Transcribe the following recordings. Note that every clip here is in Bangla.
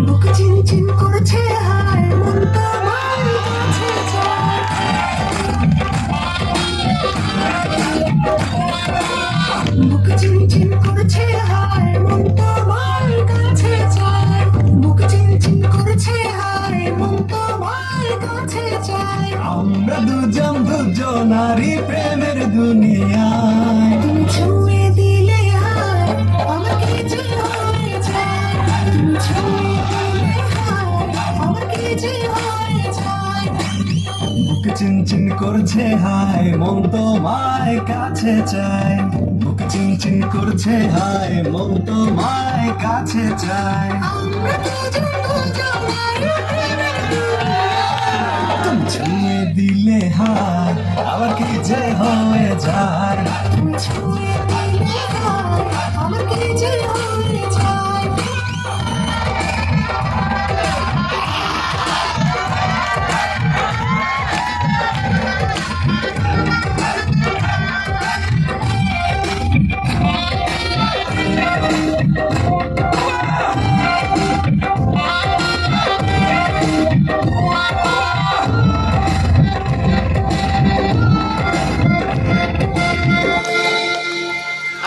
বুক চিনচিন করছে হায় মন তোমার কাছে যায়। বুক চিনচিন করছে হায় মন তোমার কাছে যায়। বুক চিনচিন করছে হায় মন তোমার কাছে যায়। আমরা দুজনারই প্রেমের দুনিয়ায়। তুমি ছুঁয়ে দিলে হায় আমার কি যে হয়ে যায়। তুমি ছুঁয়ে দিলে হায় আমার কি যে হয়ে যায়। বুক চিনচিন করছে হায় মন তোমায় কাছে চায়। বুক চিনচিন করছে হায় মন তোমায় কাছে চায়। আমরা দুজনারই প্রেমের দুনিয়ায়। তুমি ছুঁয়ে দিলে হায় আবার কি যে হয়ে যায়। তুমি ছুঁয়ে দিলে হায় আমার কি যে হয়ে যায়।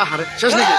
আহারে শেষ নাকি?